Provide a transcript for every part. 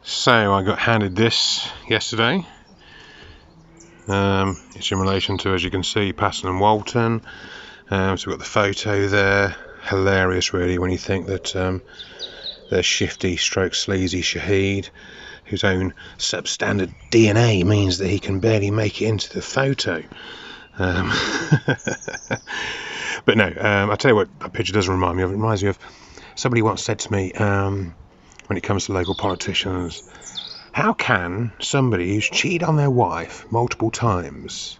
So I got handed this yesterday. It's in relation to, as you can see, Paston Walton. So we've got the photo there. Hilarious, really, when you think that the shifty stroke sleazy Shahid, whose own substandard DNA means that he can barely make it into the photo. But no, I'll tell you what that picture does remind me of. It reminds me of somebody once said to me, when it comes to local politicians, how can somebody who's cheated on their wife multiple times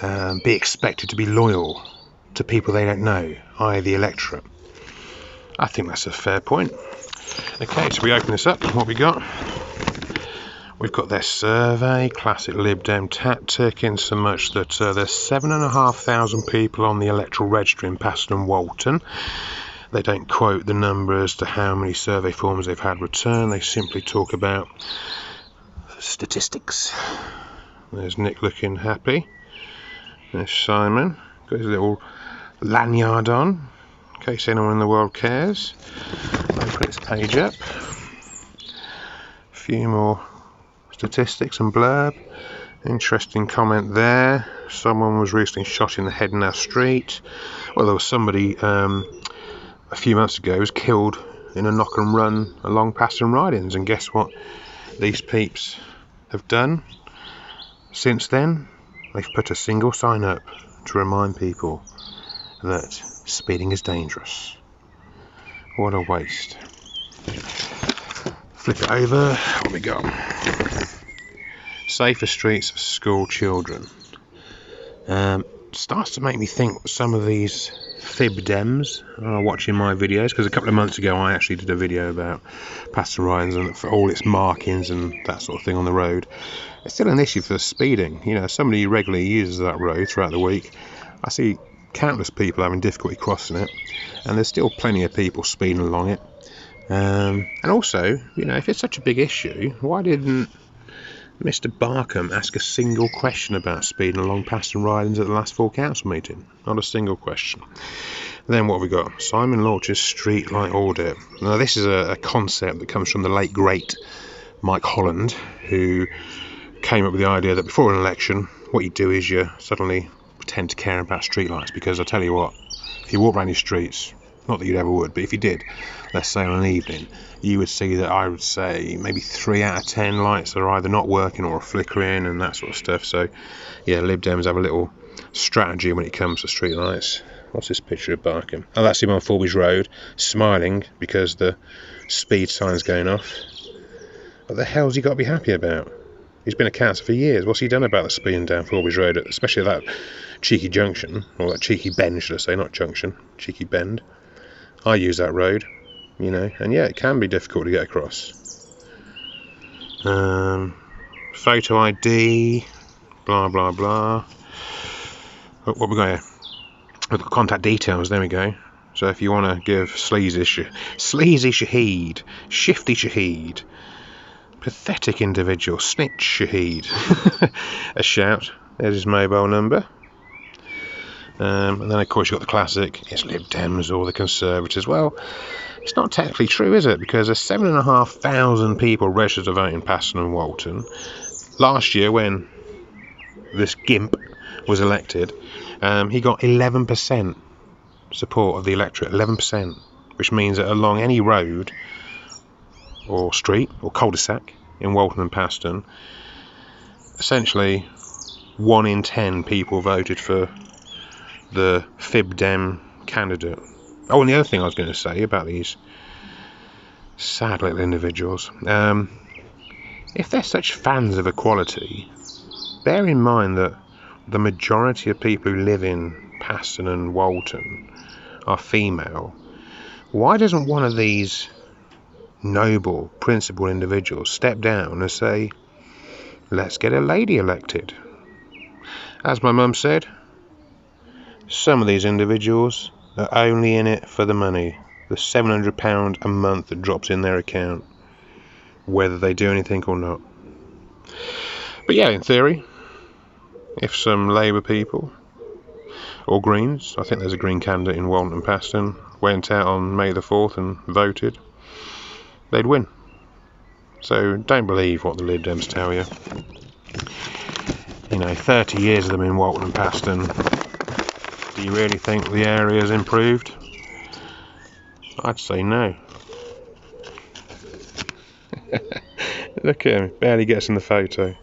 be expected to be loyal to people they don't know, i.e. the electorate? I think that's a fair point. Okay, so we open this up. What we got? We've got their survey, classic Lib Dem tactic, in so much that there's 7,500 people on the electoral register in Paston Walton. They don't quote the number as to how many survey forms they've had returned. They simply talk about statistics. There's Nick looking happy. There's Simon. Got his little lanyard on, in case anyone in the world cares. Open its page up. A few more statistics and blurb. Interesting comment there. Someone was recently shot in the head in our street. Well, there was somebody a few months ago was killed in a knock and run along Paston Ridings, and guess what these peeps have done since then? They've put a single sign up to remind people that speeding is dangerous. What a waste. Flip it over. What we got? Safer streets for school children. Starts to make me think some of these Fib Dems are watching my videos, because a couple of months ago I actually did a video about Paston Ridings and for all its markings and that sort of thing on the road. It's still an issue for speeding. You know, somebody who regularly uses that road throughout the week, I see countless people having difficulty crossing it, and there's still plenty of people speeding along it. And also, you know, if it's such a big issue, why didn't Mr. Barkham ask a single question about speeding along Paston Ridings at the last full council meeting? Not a single question. Then what have we got? Simon launches street light audit. Now this is a concept that comes from the late great Mike Holland, who came up with the idea that before an election, what you do is you suddenly pretend to care about street lights, because I tell you what, if you walk around your streets, not that you ever would, but if you did, let's say on an evening, you would see that I would say maybe 3 out of 10 lights are either not working or are flickering and that sort of stuff. So yeah, Lib Dems have a little strategy when it comes to street lights. What's this picture of Barkham? Oh, that's him on Forbes Road, smiling because the speed sign's going off. What the hell's he got to be happy about? He's been a councillor for years. What's he done about the speeding down Forbes Road, especially at that cheeky junction, or that cheeky bend, should I say, not junction, cheeky bend. I use that road, you know, and yeah, it can be difficult to get across. Photo ID, blah blah blah. Oh, what we got here? We've got contact details. There we go. So if you want to give sleazy Shahid, shifty Shahid, pathetic individual, snitch Shahid a shout, there's his mobile number. And then of course you've got the classic, it's Lib Dems or the Conservatives. Well, it's not technically true, is it? Because there's 7,500 people registered to vote in Paston Walton. Last year, when this gimp was elected, he got 11% support of the electorate, 11%, which means that along any road or street or cul-de-sac in Walton and Paston, essentially 1 in 10 people voted for the Fib Dem candidate. Oh, and the other thing I was going to say about these sad little individuals, if they're such fans of equality, bear in mind that the majority of people who live in Paston and Walton are female. Why doesn't one of these noble, principled individuals step down and say, let's get a lady elected? As my mum said, some of these individuals are only in it for the money, the £700 a month that drops in their account, whether they do anything or not. But yeah, in theory, if some Labour people, or Greens, I think there's a Green candidate in Walton and Paston, went out on May the 4th and voted, they'd win. So don't believe what the Lib Dems tell you. You know, 30 years of them in Walton and Paston. Do you really think the area's improved? I'd say no. Look at him, barely gets in the photo.